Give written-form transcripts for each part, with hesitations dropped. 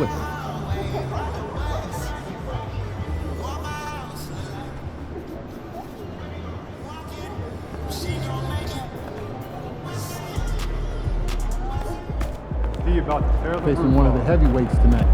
with. Facing one of the heavyweights tonight.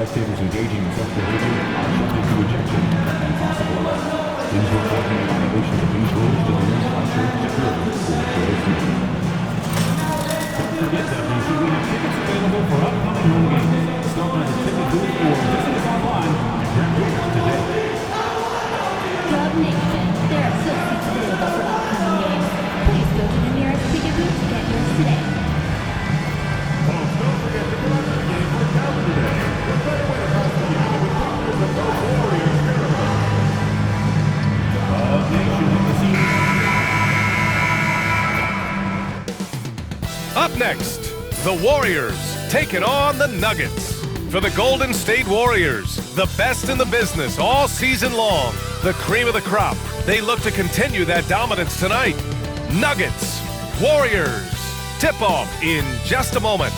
Spectators engaging in such behavior are subject to ejection and possible arrest. Please report any violations of these rules to the nearest officer of security for further treatment. Don't forget that we have tickets available for upcoming home games. Stop by the ticket booth or visit us online and grab yours today. Dub Nation, there are still seats available for upcoming games. Please go to the nearest ticket booth to get yours today. Folks, don't forget to come out to the game for Calvin today. What better way to pass the game than with pictures of those Warriors tournament? Dub Nation in the scene. Up next, the Warriors taking on the Nuggets. For the Golden State Warriors, the best in the business all season long, the cream of the crop, they look to continue that dominance tonight. Nuggets, Warriors, tip-off in just a moment.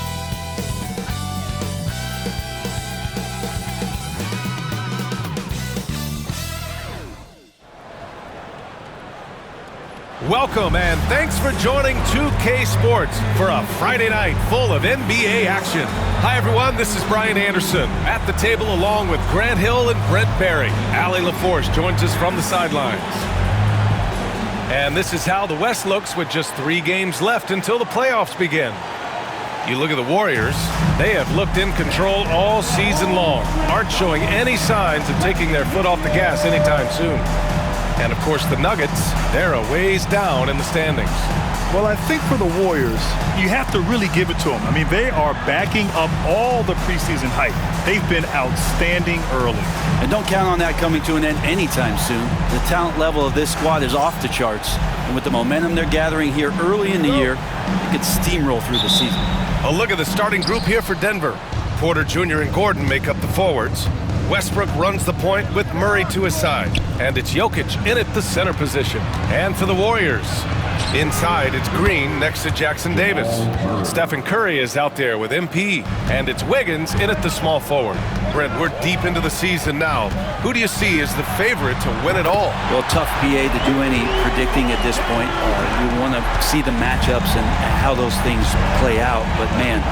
Welcome and thanks for joining 2K Sports for a Friday night full of NBA action. Hi everyone, this is Brian Anderson at the table along with Grant Hill and Brent Barry. Allie LaForce joins us from the sidelines. And this is how the West looks with just 3 games left until the playoffs begin. You look at the Warriors, they have looked in control all season long, aren't showing any signs of taking their foot off the gas anytime soon. And of course the Nuggets, they're a ways down in the standings. Well, I think for the Warriors, you have to really give it to them. I mean, they are backing up all the preseason hype. They've been outstanding early. And don't count on that coming to an end anytime soon. The talent level of this squad is off the charts. And with the momentum they're gathering here early in the year, they could steamroll through the season. A look at the starting group here for Denver. Porter Jr. and Gordon make up the forwards. Westbrook runs the point with Murray to his side. And it's Jokic in at the center position. And for the Warriors, inside it's Green next to Jackson Davis. Stephen Curry is out there with MP. And it's Wiggins in at the small forward. Brent, we're deep into the season now. Who do you see as the favorite to win it all? Well, tough, BA, to do any predicting at this point. You want to see the matchups and how those things play out. But, man,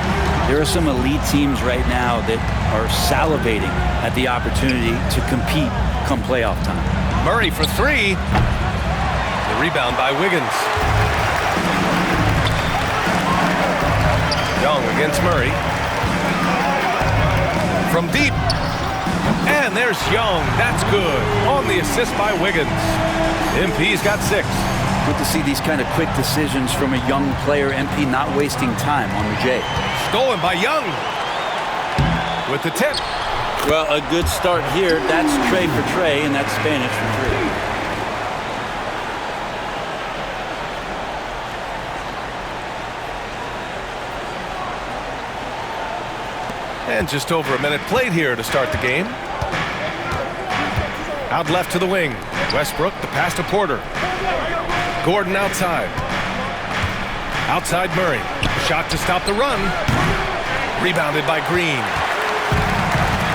there are some elite teams right now that are salivating at the opportunity to compete come playoff time. Murray for 3. The rebound by Wiggins. Young against Murray. From deep. And there's Young. That's good. On the assist by Wiggins. MP's got 6. Good to see these kind of quick decisions from a young player. MP not wasting time on the J. Stolen by Young. With the tip. Well, a good start here. That's Trey for Trey, and that's Spanish for 3. And just over a minute played here to start the game. Out left to the wing. Westbrook, the pass to Porter. Gordon outside. Outside Murray. Shot to stop the run. Rebounded by Green.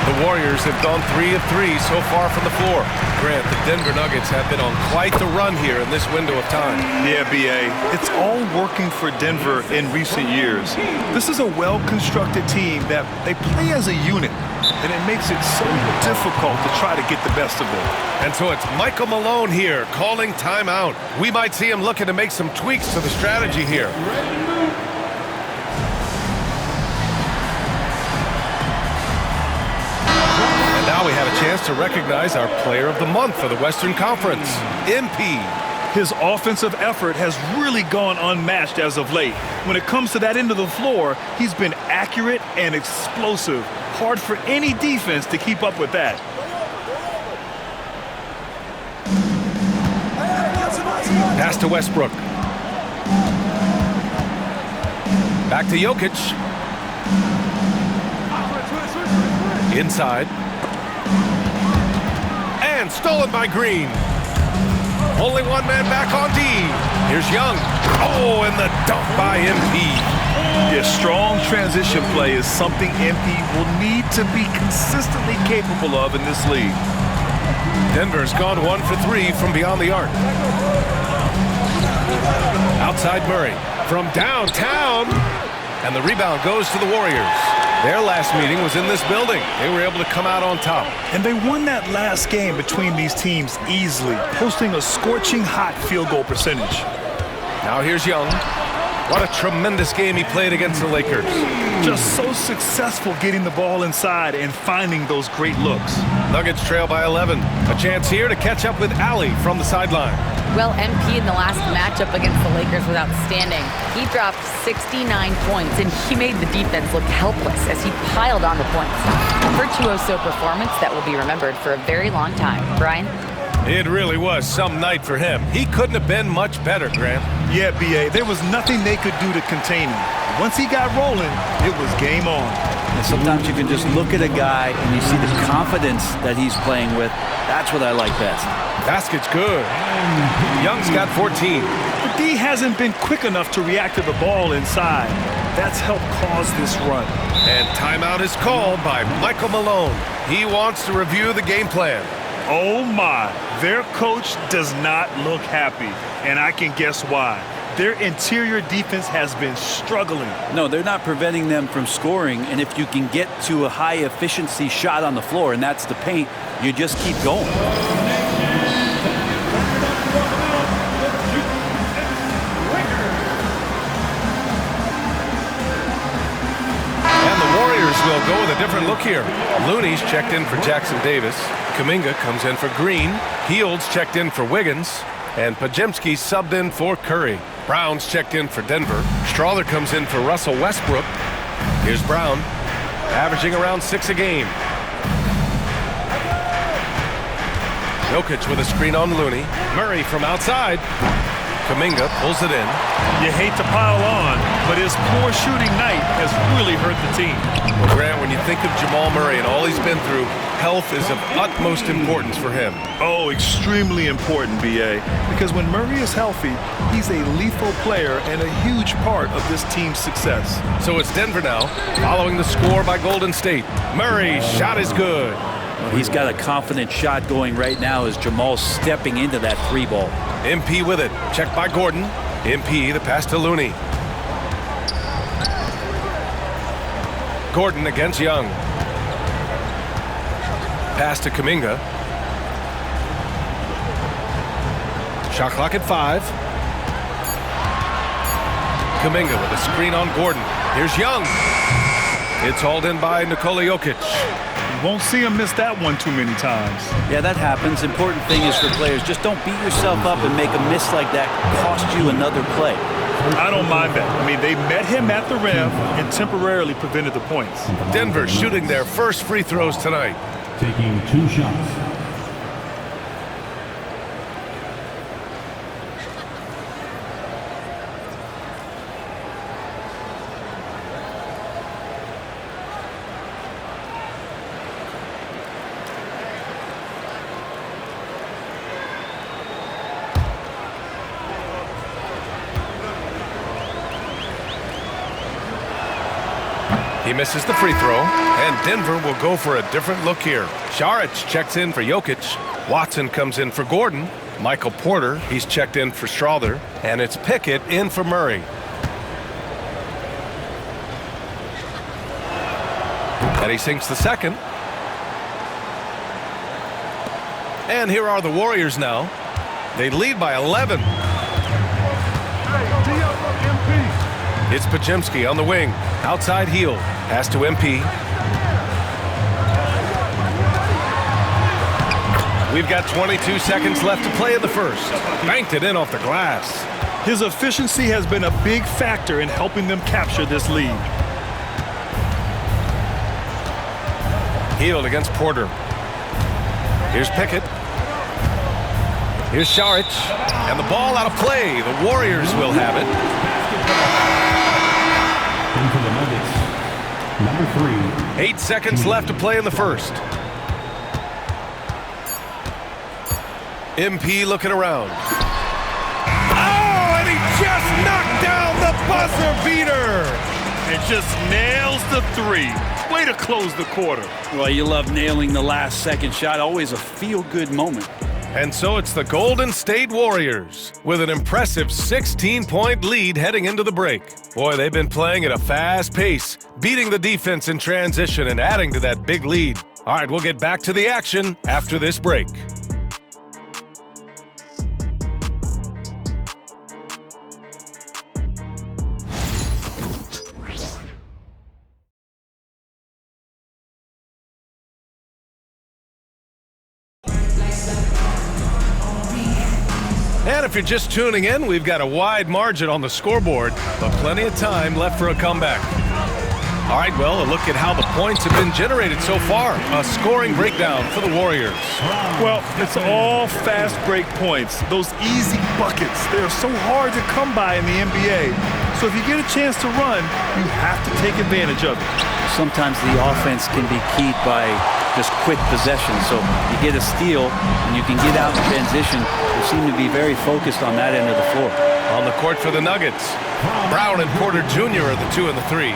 The Warriors have gone 3 of 3 so far from the floor. Grant, the Denver Nuggets have been on quite the run here in this window of time. Yeah, BA. It's all working for Denver in recent years. This is a well-constructed team that they play as a unit, and it makes it so difficult to try to get the best of them. And so it's Michael Malone here calling timeout. We might see him looking to make some tweaks to the strategy here. Now we have a chance to recognize our player of the month for the Western Conference, MP. His offensive effort has really gone unmatched as of late. When it comes to that end of the floor, he's been accurate and explosive. Hard for any defense to keep up with that. Pass to Westbrook. Back to Jokic. Inside. And stolen by Green. Only one man back on D. Here's Young. Oh, and the dunk by MP. Yeah, strong transition play is something MP will need to be consistently capable of in this league. Denver's gone 1 for 3 from beyond the arc. Outside Murray from downtown. And the rebound goes to the Warriors. Their last meeting was in this building. They were able to come out on top. And they won that last game between these teams easily, posting a scorching hot field goal percentage. Now here's Young. What a tremendous game he played against the Lakers. Just so successful getting the ball inside and finding those great looks. Nuggets trail by 11. A chance here to catch up with Allie from the sideline. Well, MP in the last matchup against the Lakers was outstanding. He dropped 69 points, and he made the defense look helpless as he piled on the points. A virtuoso performance that will be remembered for a very long time. Brian? It really was some night for him. He couldn't have been much better, Grant. Yeah, B.A., there was nothing they could do to contain him. Once he got rolling, it was game on. And sometimes you can just look at a guy and you see the confidence that he's playing with. That's what I like best. Basket's good. Young's got 14. The D hasn't been quick enough to react to the ball inside. That's helped cause this run. And timeout is called by Michael Malone. He wants to review the game plan. Oh my, their coach does not look happy, and I can guess why. Their interior defense has been struggling. No, they're not preventing them from scoring, and if you can get to a high efficiency shot on the floor, and that's the paint, you just keep going. And the Warriors will go with a different look here. Looney's checked in for Jackson Davis. Kuminga comes in for Green. Hields checked in for Wiggins. And Podziemski subbed in for Curry. Brown's checked in for Denver. Strawther comes in for Russell Westbrook. Here's Brown, averaging around 6 a game. Jokic with a screen on Looney. Murray from outside. Kuminga pulls it in. You hate to pile on, but his poor shooting night has really hurt the team. Well, Grant, when you think of Jamal Murray and all he's been through, health is of utmost importance for him. Oh, extremely important, B.A., because when Murray is healthy, he's a lethal player and a huge part of this team's success. So it's Denver now, following the score by Golden State. Murray's shot is good. Well, he's got a confident shot going right now as Jamal's stepping into that three ball. MP with it. Checked by Gordon. MP, the pass to Looney. Gordon against Young. Pass to Kuminga. Shot clock at 5. Kuminga with a screen on Gordon. Here's Young. It's hauled in by Nikola Jokic. You won't see him miss that one too many times. Yeah, that happens. Important thing is for players, just don't beat yourself up and make a miss like that cost you another play. I don't mind that. I mean, they met him at the rim and temporarily prevented the points. Denver shooting their first free throws tonight. Taking 2 shots. He misses the free throw, and Denver will go for a different look here. Šarić checks in for Jokic. Watson comes in for Gordon. Michael Porter, he's checked in for Strawther. And it's Pickett in for Murray. And he sinks the second. And here are the Warriors now. They lead by 11. It's Podziemski on the wing. Outside heel. Pass to MP. We've got 22 seconds left to play in the first. Banked it in off the glass. His efficiency has been a big factor in helping them capture this lead. Hield against Porter. Here's Pickett. Here's Saric. And the ball out of play. The Warriors will have it. Into the Nuggets, number 3. 8 seconds left to play in the first. MP looking around. Oh, and he just knocked down the buzzer beater. And just nails the 3. Way to close the quarter. Well, you love nailing the last second shot. Always a feel-good moment. And so it's the Golden State Warriors with an impressive 16-point lead heading into the break. Boy, they've been playing at a fast pace, beating the defense in transition and adding to that big lead. All right, we'll get back to the action after this break. And if you're just tuning in, we've got a wide margin on the scoreboard, but plenty of time left for a comeback. All right, well, a look at how the points have been generated so far. A scoring breakdown for the Warriors. Well, it's all fast break points. Those easy buckets, they're so hard to come by in the NBA. So if you get a chance to run, you have to take advantage of it. Sometimes the offense can be keyed by just quick possession. So you get a steal and you can get out in transition. They seem to be very focused on that end of the floor. On the court for the Nuggets, Brown and Porter Jr. are the 2 and the 3.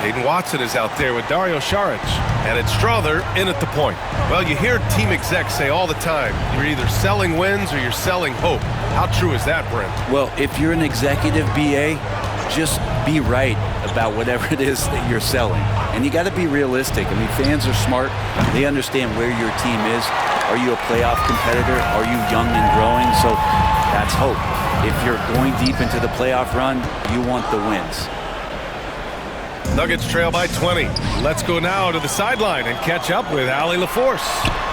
Hayden Watson is out there with Dario Saric. And it's Strother in at the point. Well, you hear team execs say all the time, you're either selling wins or you're selling hope. How true is that, Brent? Well, if you're an executive BA, just be right about whatever it is that you're selling. And you got to be realistic. I mean, fans are smart. They understand where your team is. Are you a playoff competitor? Are you young and growing? So that's hope. If you're going deep into the playoff run, you want the wins. Nuggets trail by 20. Let's go now to the sideline and catch up with Allie LaForce.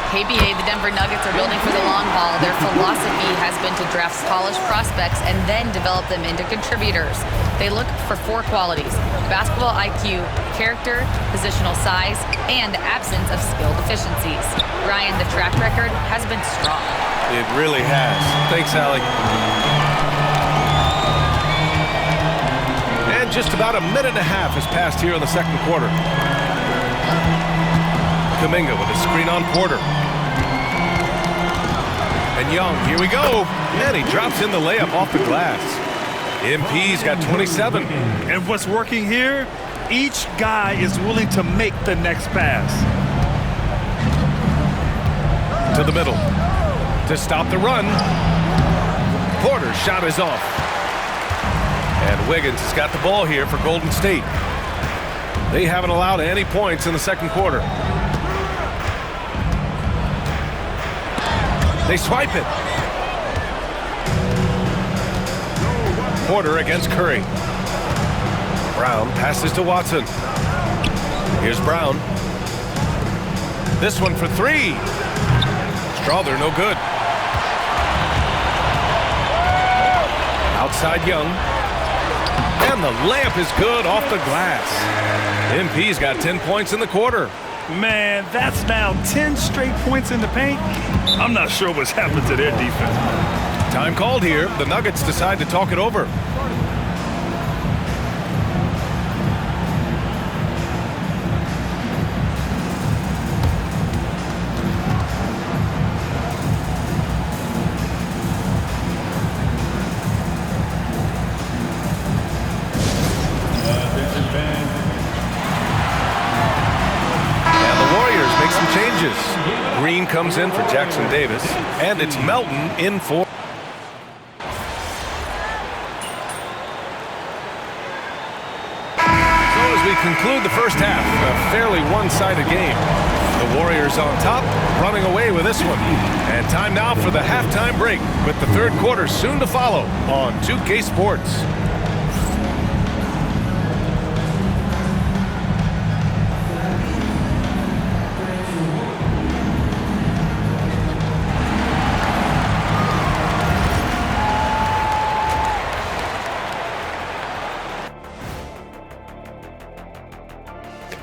KBA, the Denver Nuggets are building for the long haul. Their philosophy has been to draft polished prospects and then develop them into contributors. They look for 4 qualities: basketball IQ, character, positional size, and absence of skill deficiencies. Ryan, the track record has been strong. It really has. Thanks, Allie. And just about a minute and a half has passed here in the second quarter. Kuminga with a screen on Porter. And Young, here we go. And he drops in the layup off the glass. MP's got 27. And what's working here? Each guy is willing to make the next pass. To the middle. To stop the run. Porter's shot is off. And Wiggins has got the ball here for Golden State. They haven't allowed any points in the second quarter. They swipe it. Porter against Curry. Brown passes to Watson. Here's Brown. This one for 3. Strother, no good. Outside Young. And the layup is good off the glass. MP's got 10 points in the quarter. Man, that's now 10 straight points in the paint. I'm not sure what's happened to their defense. Time called here. The Nuggets decide to talk it over. Green comes in for Jackson Davis, and it's Melton in for. So as we conclude the first half, a fairly one-sided game. The Warriors on top, running away with this one. And time now for the halftime break, with the third quarter soon to follow on 2K Sports.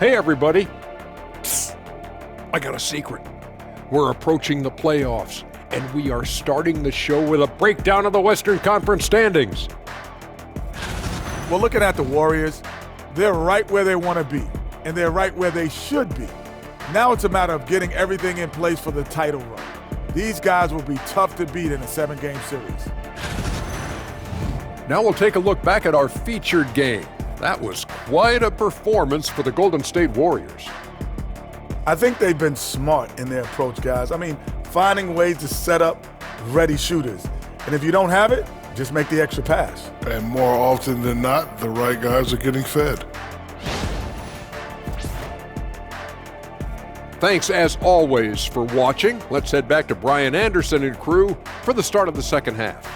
Hey, everybody. Psst. I got a secret. We're approaching the playoffs, and we are starting the show with a breakdown of the Western Conference standings. Well, looking at the Warriors, they're right where they want to be, and they're right where they should be. Now it's a matter of getting everything in place for the title run. These guys will be tough to beat in a 7-game series. Now we'll take a look back at our featured game. That was quite a performance for the Golden State Warriors. I think they've been smart in their approach, guys. I mean, finding ways to set up ready shooters. And if you don't have it, just make the extra pass. And more often than not, the right guys are getting fed. Thanks, as always, for watching. Let's head back to Brian Anderson and crew for the start of the second half.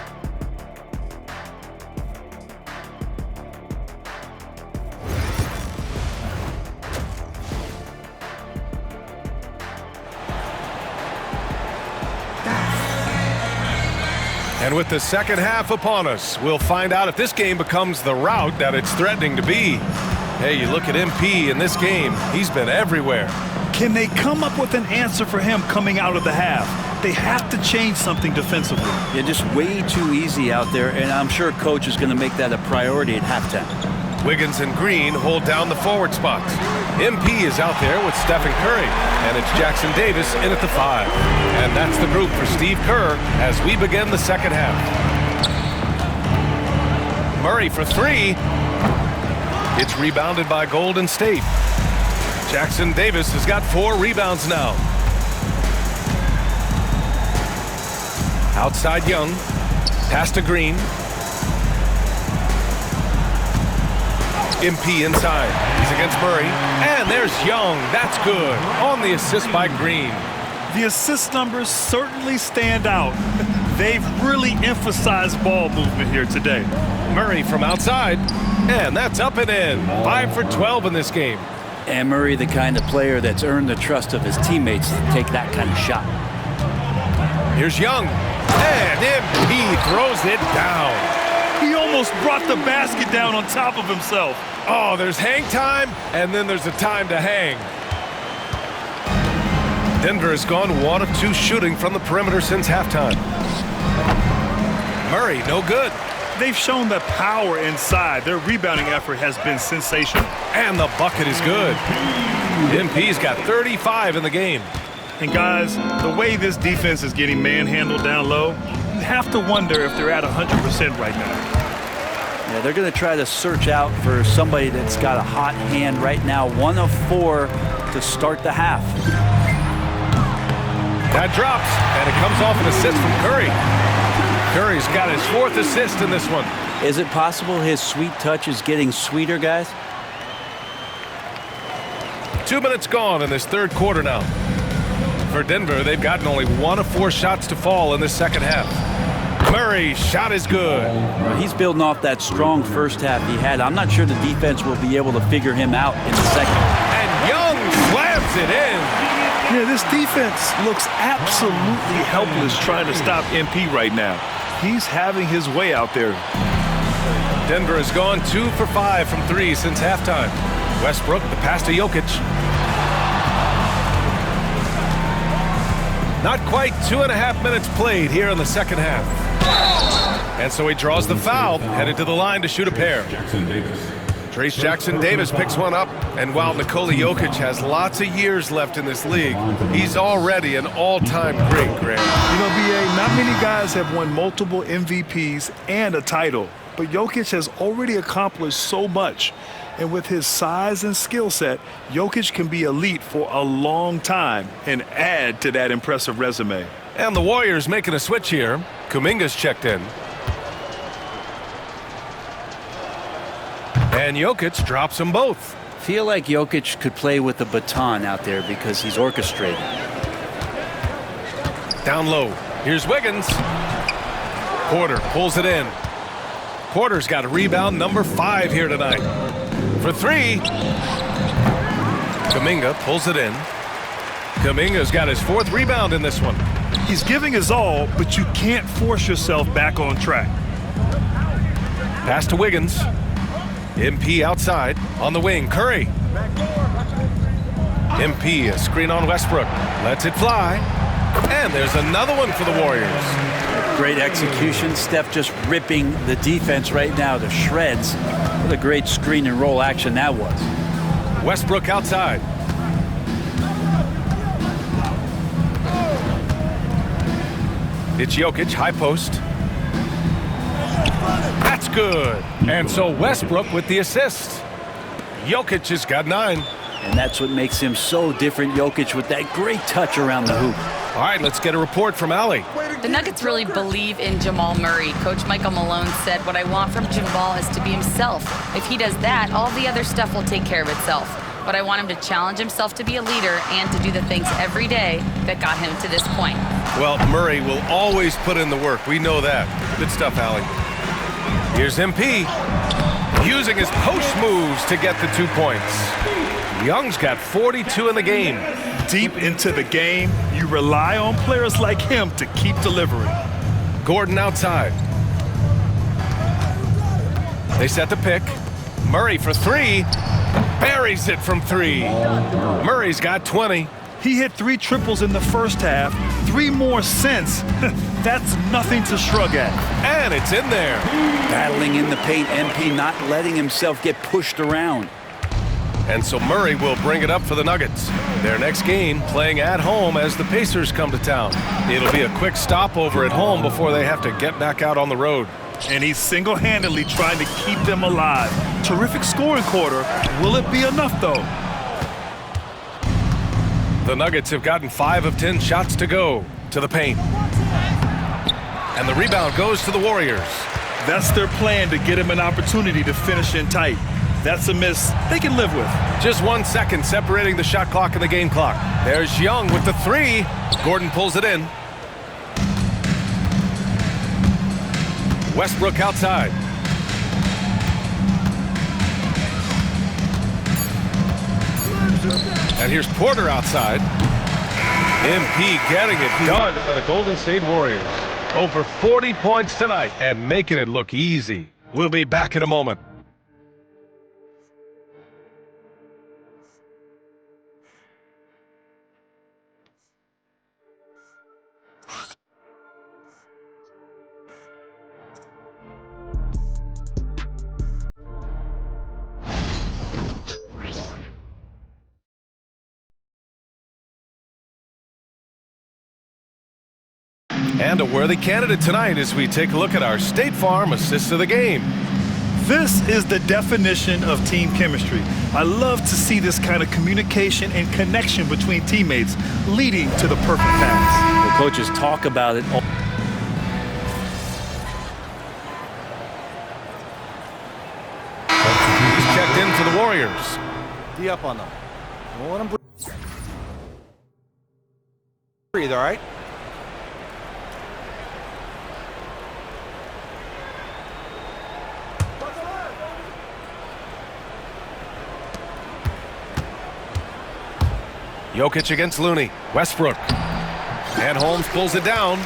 And with the second half upon us, we'll find out if this game becomes the rout that it's threatening to be. Hey, you look at MP in this game, he's been everywhere. Can they come up with an answer for him coming out of the half? They have to change something defensively. Yeah, just way too easy out there, and I'm sure coach is going to make that a priority at halftime. Wiggins and Green hold down the forward spots. MP is out there with Stephen Curry, and it's Jackson Davis in at the 5. And that's the group for Steve Kerr as we begin the second half. Murray for 3. It's rebounded by Golden State. Jackson Davis has got 4 rebounds now. Outside Young. Pass to Green. MP inside. He's against Murray. And there's Young. That's good. On the assist by Green. The assist numbers certainly stand out. They've really emphasized ball movement here today. Murray from outside. And that's up and in. 5 for 12 in this game. And Murray, the kind of player that's earned the trust of his teammates to take that kind of shot. Here's Young. And MP throws it down. He almost brought the basket down on top of himself. Oh, there's hang time, and then there's a time to hang. Denver has gone 1 of 2 shooting from the perimeter since halftime. Murray, no good. They've shown the power inside. Their rebounding effort has been sensational. And the bucket is good. MP's got 35 in the game. And guys, the way this defense is getting manhandled down low, you have to wonder if they're at 100% right now. Yeah, they're going to try to search out for somebody that's got a hot hand right now. 1 of 4 to start the half. That drops, and it comes off an assist from Curry. Curry's got his 4th assist in this one. Is it possible his sweet touch is getting sweeter, guys? 2 minutes gone in this third quarter now. For Denver, they've gotten only 1 of 4 shots to fall in this second half. Murray's shot is good. Well, he's building off that strong first half he had. I'm not sure the defense will be able to figure him out in the second. And Young slams it in. Yeah, this defense looks absolutely helpless trying to stop MP right now. He's having his way out there. Denver has gone 2 for 5 from 3 since halftime. Westbrook, the pass to Jokic. Not quite 2.5 minutes played here in the second half. And so he draws the foul, headed to the line to shoot a pair. Jackson Davis. Trace Jackson Davis picks one up, and while Nikola Jokic has lots of years left in this league, he's already an all-time great, Grant. You know, B.A., not many guys have won multiple MVPs and a title, but Jokic has already accomplished so much. And with his size and skill set, Jokic can be elite for a long time and add to that impressive resume. And the Warriors making a switch here. Kuminga's checked in. And Jokic drops them both. Feel like Jokic could play with the baton out there because he's orchestrating. Down low. Here's Wiggins. Porter pulls it in. Porter's got a rebound number 5 here tonight. For 3. Kuminga pulls it in. Kuminga's got his 4th rebound in this one. He's giving his all, but you can't force yourself back on track. Pass to Wiggins. MP outside on the wing. Curry. MP, a screen on Westbrook. Lets it fly. And there's another one for the Warriors. Great execution. Steph just ripping the defense right now to shreds. What a great screen and roll action that was. Westbrook outside. It's Jokic, high post. That's good. And so Westbrook with the assist. Jokic has got 9. And that's what makes him so different, Jokic, with that great touch around the hoop. All right, let's get a report from Allie. The Nuggets really believe in Jamal Murray. Coach Michael Malone said, "What I want from Jamal is to be himself. If he does that, all the other stuff will take care of itself. But I want him to challenge himself to be a leader and to do the things every day that got him to this point." Well, Murray will always put in the work. We know that. Good stuff, Allie. Here's MP using his post moves to get the 2 points. Young's got 42 in the game. Deep into the game, you rely on players like him to keep delivering. Gordon outside. They set the pick. Murray for 3. Buries it from 3. Murray's got 20. He hit 3 triples in the first half, 3 more since. That's nothing to shrug at. And it's in there. Battling in the paint, MP not letting himself get pushed around. And so Murray will bring it up for the Nuggets. Their next game playing at home as the Pacers come to town. It'll be a quick stopover at home before they have to get back out on the road. And he's single-handedly trying to keep them alive. Terrific scoring quarter. Will it be enough, though? The Nuggets have gotten 5 of 10 shots to go to the paint. And the rebound goes to the Warriors. That's their plan, to get him an opportunity to finish in tight. That's a miss they can live with. Just 1 second separating the shot clock and the game clock. There's Young with the 3. Gordon pulls it in. Westbrook outside. And here's Porter outside. MP getting it done for the Golden State Warriors. Over 40 points tonight and making it look easy. We'll be back in a moment. And a worthy candidate tonight as we take a look at our State Farm assist of the game. This is the definition of team chemistry. I love to see this kind of communication and connection between teammates leading to the perfect pass. The coaches talk about it all. He's checked in for the Warriors. D up on them. Don't let them breathe, all right? Jokic against Looney. Westbrook. And Holmes pulls it down.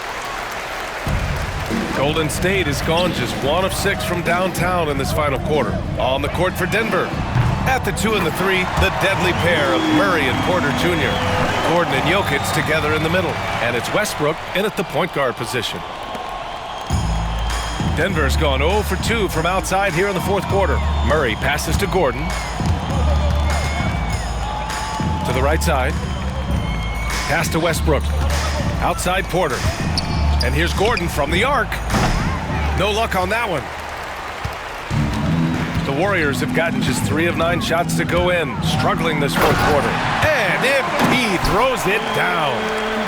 Golden State has gone just 1 of 6 from downtown in this final quarter. On the court for Denver. At the 2 and the 3, the deadly pair of Murray and Porter Jr. Gordon and Jokic together in the middle. And it's Westbrook in at the point guard position. Denver's gone 0 for 2 from outside here in the fourth quarter. Murray passes to Gordon. To the right side. Pass to Westbrook. Outside Porter. And here's Gordon from the arc. No luck on that one. The Warriors have gotten just 3 of 9 shots to go in. Struggling this fourth quarter. And MP throws it down.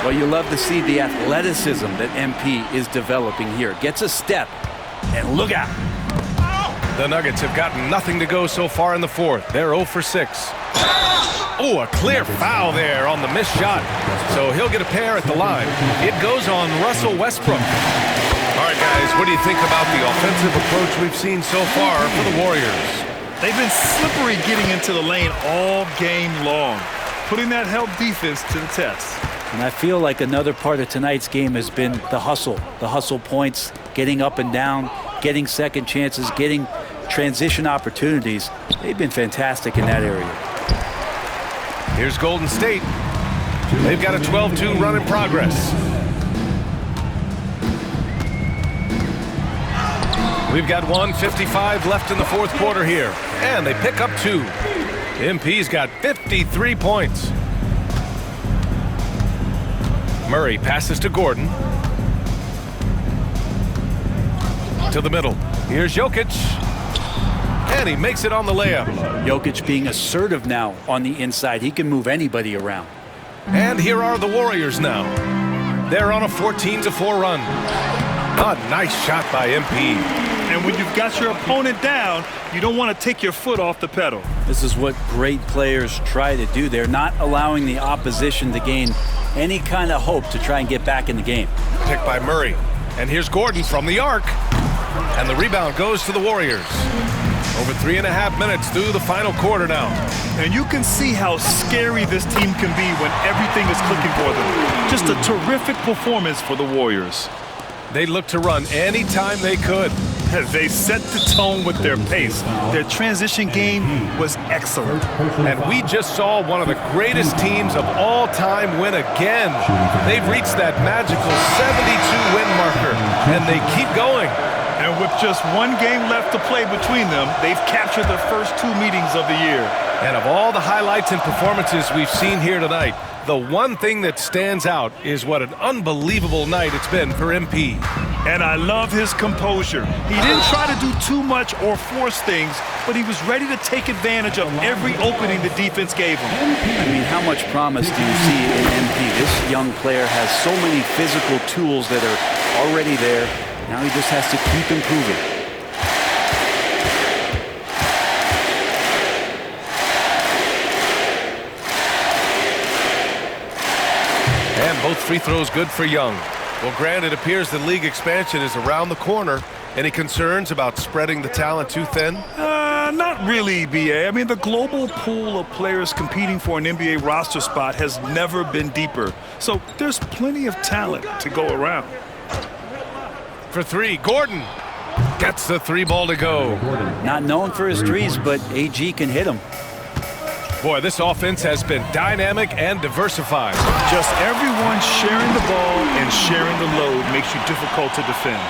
Well, you love to see the athleticism that MP is developing here. Gets a step. And look out. The Nuggets have gotten nothing to go so far in the fourth. They're 0 for 6. Oh, a clear foul there on the missed shot. So he'll get a pair at the line. It goes on Russell Westbrook. All right, guys, what do you think about the offensive approach we've seen so far for the Warriors? They've been slippery getting into the lane all game long, putting that help defense to the test. And I feel like another part of tonight's game has been the hustle points, getting up and down, getting second chances, getting transition opportunities. They've been fantastic in that area. Here's Golden State. They've got a 12-2 run in progress. We've got 1:55 left in the fourth quarter here, and they pick up 2. MP's got 53 points. Murray passes to Gordon. To the middle. Here's Jokic. And he makes it on the layup. Jokic being assertive now on the inside. He can move anybody around. And here are the Warriors now. They're on a 14-4 run. A nice shot by MP. And when you've got your opponent down, you don't want to take your foot off the pedal. This is what great players try to do. They're not allowing the opposition to gain any kind of hope to try and get back in the game. Picked by Murray. And here's Gordon from the arc. And the rebound goes to the Warriors. Over 3.5 minutes through the final quarter now. And you can see how scary this team can be when everything is clicking for them. Just a terrific performance for the Warriors. They looked to run anytime they could. They set the tone with their pace. Their transition game was excellent. And we just saw one of the greatest teams of all time win again. They've reached that magical 72-win marker, and they keep going. And with just one game left to play between them, they've captured their first 2 meetings of the year. And of all the highlights and performances we've seen here tonight, the one thing that stands out is what an unbelievable night it's been for MP. And I love his composure. He didn't try to do too much or force things, but he was ready to take advantage of every opening the defense gave him. I mean, how much promise do you see in MP? This young player has so many physical tools that are already there. Now he just has to keep improving. And both free throws good for Young. Well, Grant, it appears the league expansion is around the corner. Any concerns about spreading the talent too thin? Not really, B.A. I mean, the global pool of players competing for an NBA roster spot has never been deeper. So there's plenty of talent to go around. For 3, Gordon gets the 3 ball to go. Not known for his threes, but AG can hit them. Boy, this offense has been dynamic and diversified. Just everyone sharing the ball and sharing the load makes you difficult to defend.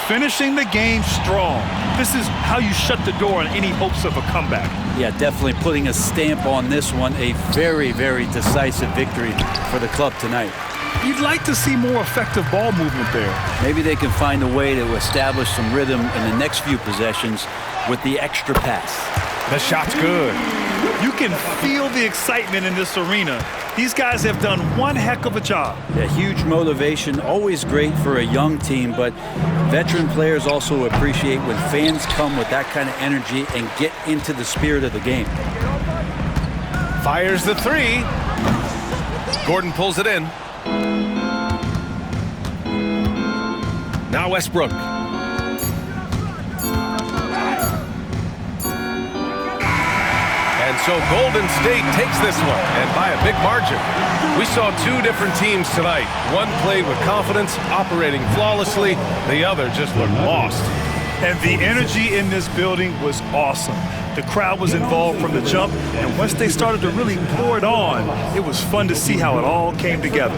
Finishing the game strong. This is how you shut the door on any hopes of a comeback. Yeah, definitely putting a stamp on this one. A very, very decisive victory for the club tonight. You'd like to see more effective ball movement there. Maybe they can find a way to establish some rhythm in the next few possessions with the extra pass. The shot's good. You can feel the excitement in this arena. These guys have done one heck of a job. Yeah, huge motivation, always great for a young team, but veteran players also appreciate when fans come with that kind of energy and get into the spirit of the game. Fires the 3. Gordon pulls it in. Now Westbrook. And so Golden State takes this one, and by a big margin. We saw 2 different teams tonight. One played with confidence, operating flawlessly. The other just looked lost. And the energy in this building was awesome. The crowd was involved from the jump, and once they started to really pour it on, it was fun to see how it all came together.